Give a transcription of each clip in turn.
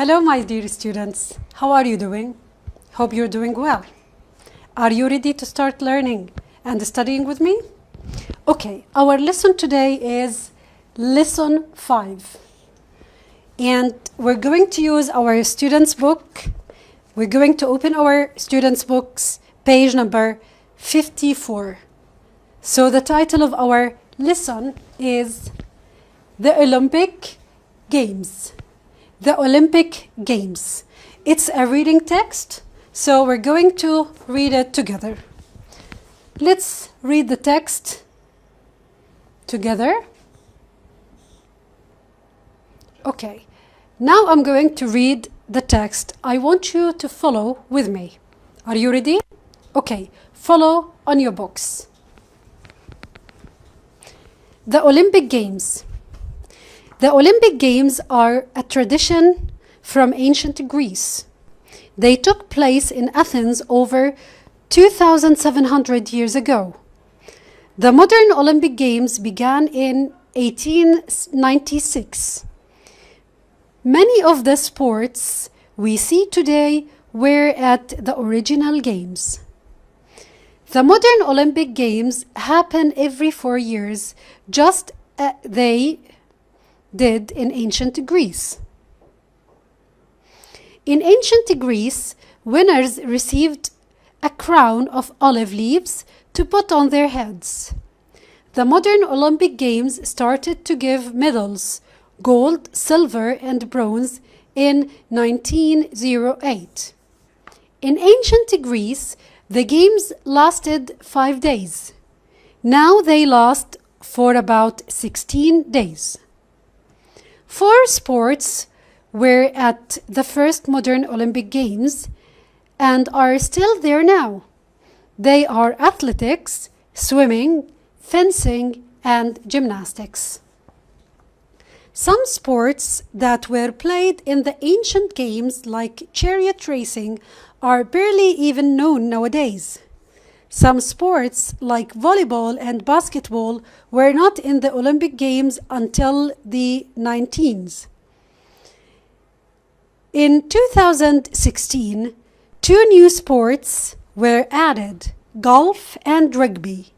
Hello, my dear students. How are you doing? Hope you're doing well. Are you ready to start learning and studying with me? Okay, our lesson today is lesson 5. And we're going to use our students' book. We're going to open our students' books, page number 54. So the title of our lesson is The Olympic Games. The Olympic Games. It's a reading text, so we're going to read it together. Let's read the text together. Okay, now I'm going to read the text. I want you to follow with me. Are you ready? Okay, follow on your books. The Olympic Games. The Olympic Games are a tradition from ancient Greece. They took place in Athens over 2,700 years ago. The modern Olympic Games began in 1896. Many of the sports we see today were at the original Games. The modern Olympic Games happen every 4 years, just as they did in ancient Greece. In ancient Greece, winners received a crown of olive leaves to put on their heads. The modern Olympic Games started to give medals, gold, silver, and bronze in 1908. In ancient Greece, the games lasted 5 days. Now they last for about 16 days. 4 sports were at the first modern Olympic Games and are still there now. They are athletics, swimming, fencing, and gymnastics. Some sports that were played in the ancient games, like chariot racing, are barely even known nowadays. Some sports, like volleyball and basketball, were not in the Olympic Games until the 19th. In 2016, 2 new sports were added, golf and rugby.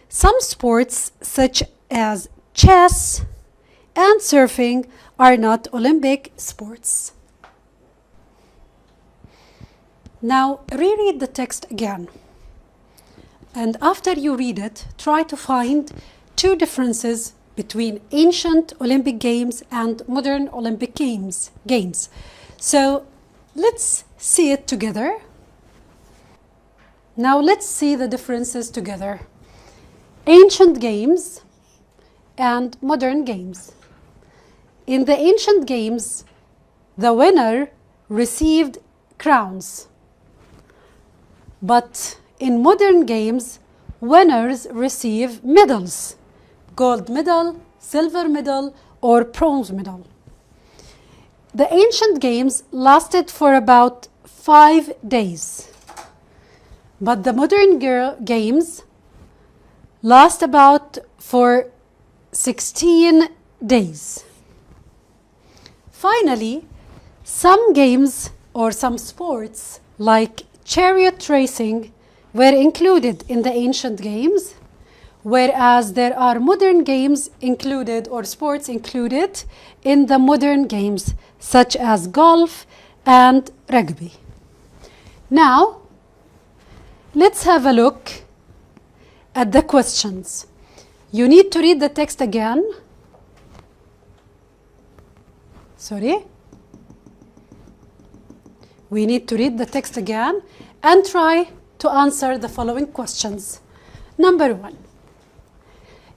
Some sports, such as chess and surfing, are not Olympic sports. Now, reread the text again. And after you read it, try to find 2 differences between ancient Olympic Games and modern Olympic Games. So let's see it together. Now let's see the differences together. Ancient Games and modern games. In the ancient games, the winner received crowns. But in modern games, winners receive medals, gold medal, silver medal, or bronze medal. The ancient games lasted for about 5 days, but the modern games last about for 16 days. Finally, some games or some sports like chariot racing were included in the ancient games, whereas there are modern games included or sports included in the modern games, such as golf and rugby. Now, let's have a look at the questions. You need to read the text again. Sorry. We need to read the text again and try to answer the following questions. Number 1.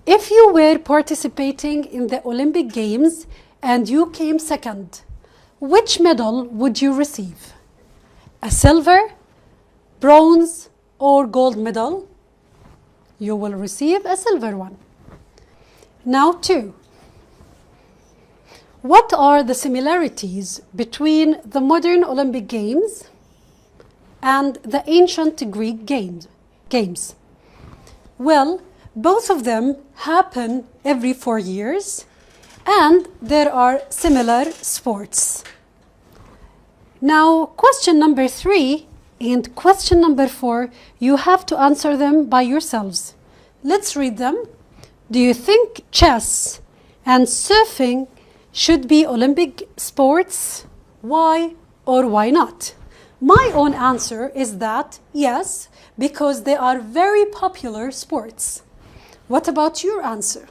If you were participating in the Olympic Games and you came second, which medal would you receive? A silver, bronze, or gold medal? You will receive a silver one. Now 2. What are the similarities between the modern Olympic Games and the ancient Greek games? Well, both of them happen every 4 years and there are similar sports. Now, question number 3 and question number 4, you have to answer them by yourselves. Let's read them. Do you think chess and surfing should be Olympic sports? Why or why not? My own answer is that yes, because they are very popular sports. What about your answer?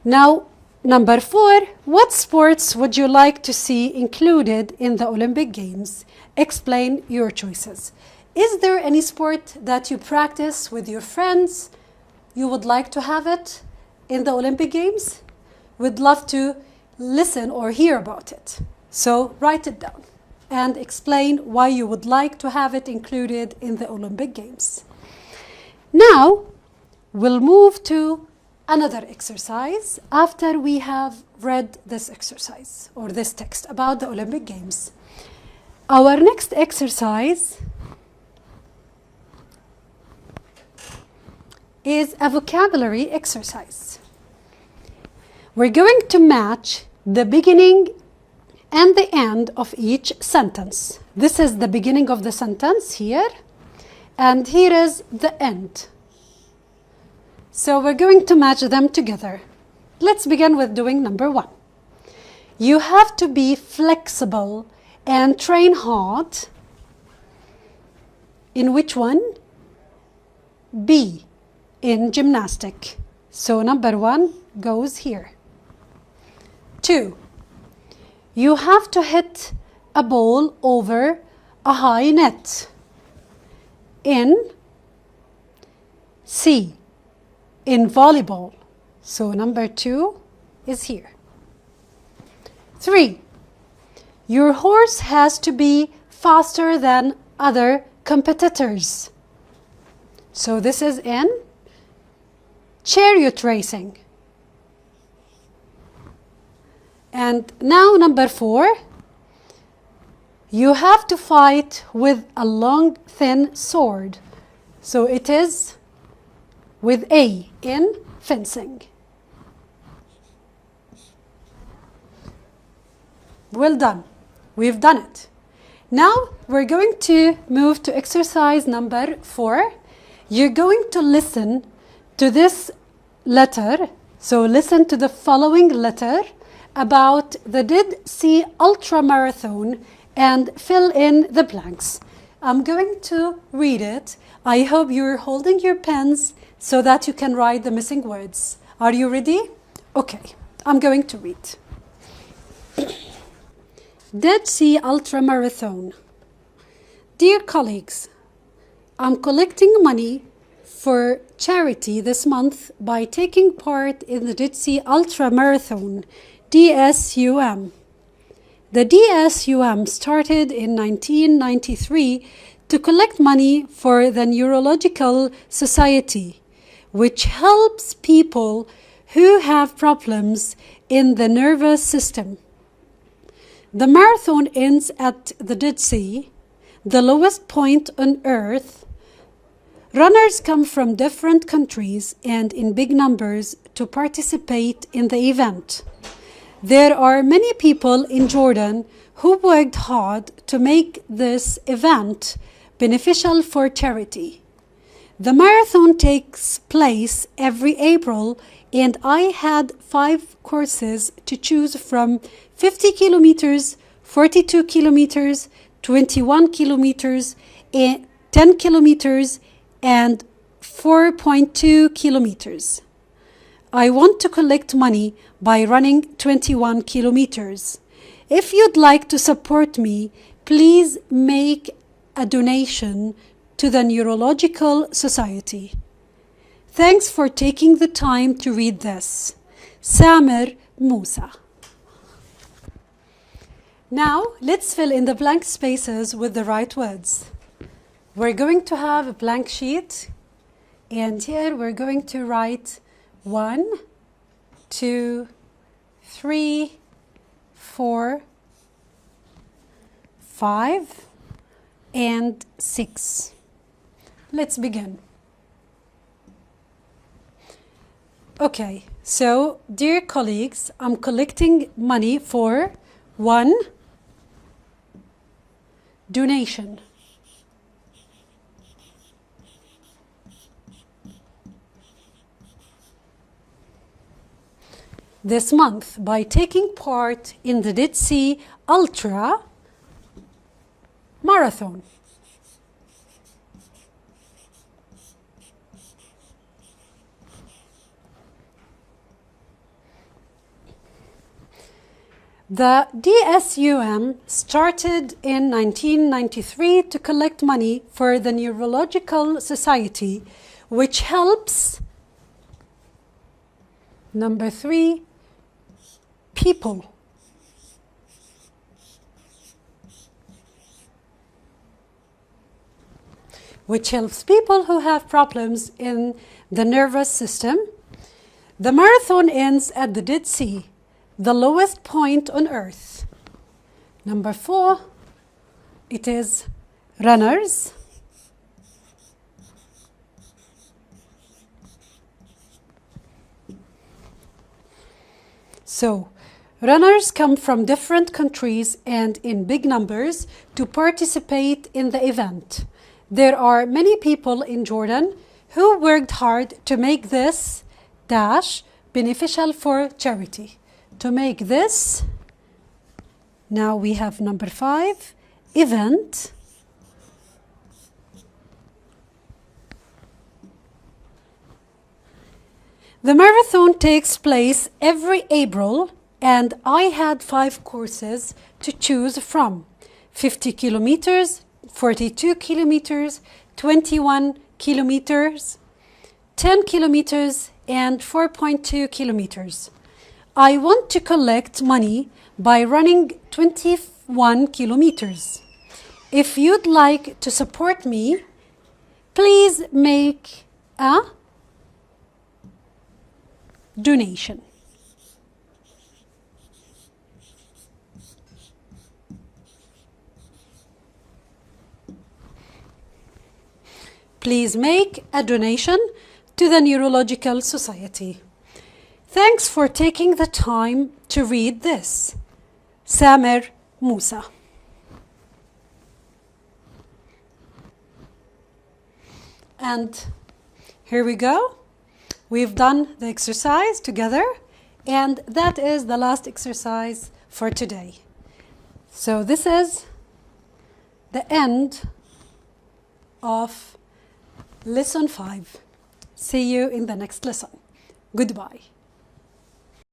Now, number 4, what sports would you like to see included in the Olympic Games? Explain your choices. Is there any sport that you practice with your friends? You would like to have it in the Olympic Games? We'd love to listen or hear about it. So write it down and explain why you would like to have it included in the Olympic Games. Now, we'll move to another exercise after we have read this exercise or this text about the Olympic Games. Our next exercise is a vocabulary exercise. We're going to match the beginning and the end of each sentence. This is the beginning of the sentence here, and here is the end. So we're going to match them together. Let's begin with doing number 1. You have to be flexible and train hard. In which one? B, in gymnastic. So number 1 goes here. 2, you have to hit a ball over a high net. In C, in volleyball. So number 2 is here. 3, your horse has to be faster than other competitors. So this is in chariot racing. And now number 4, you have to fight with a long thin sword. So it is with A, in fencing. Well done. We've done it. Now we're going to move to exercise number 4. You're going to listen to this letter. So listen to the following letter about the Dead Sea Ultra Marathon and fill in the blanks. I'm going to read it. I hope you're holding your pens so that you can write the missing words. Are you ready? Okay, I'm going to read. Dead Sea Ultra Marathon. Dear colleagues, I'm collecting money for charity this month by taking part in the Dead Sea Ultra Marathon, DSUM. The DSUM started in 1993 to collect money for the Neurological Society, which helps people who have problems in the nervous system. The marathon ends at the Dead Sea, the lowest point on Earth. Runners come from different countries and in big numbers to participate in the event. There are many people in Jordan who worked hard to make this event beneficial for charity. The marathon takes place every April, and I had 5 courses to choose from: 50 kilometers, 42 kilometers, 21 kilometers, 10 kilometers, and 4.2 kilometers. I want to collect money by running 21 kilometers. If you'd like to support me, please make a donation to the Neurological Society. Thanks for taking the time to read this. Samer Musa. Now, let's fill in the blank spaces with the right words. We're going to have a blank sheet, and here we're going to write 1, 2, 3, 4, 5, and 6. Let's begin. Okay, so dear colleagues, I'm collecting money for 1, donation. This month by taking part in the Dead Sea Ultra Marathon. The DSUM started in 1993 to collect money for the Neurological Society, which helps, number 3, people. Which helps people who have problems in the nervous system. The marathon ends at the Dead Sea, the lowest point on earth. Number 4, it is runners. So, runners come from different countries and in big numbers to participate in the event. There are many people in Jordan who worked hard to make this dash beneficial for charity. To make this, now we have number 5, event. The marathon takes place every April, and I had 5 courses to choose from: 50 kilometers, 42 kilometers, 21 kilometers, 10 kilometers, and 4.2 kilometers. I want to collect money by running 21 kilometers. If you'd like to support me, please make a donation. Please make a donation to the Neurological Society. Thanks for taking the time to read this. Samer Musa. And here we go. We've done the exercise together, and that is the last exercise for today. So this is the end of lesson 5. See you in the next lesson. Goodbye.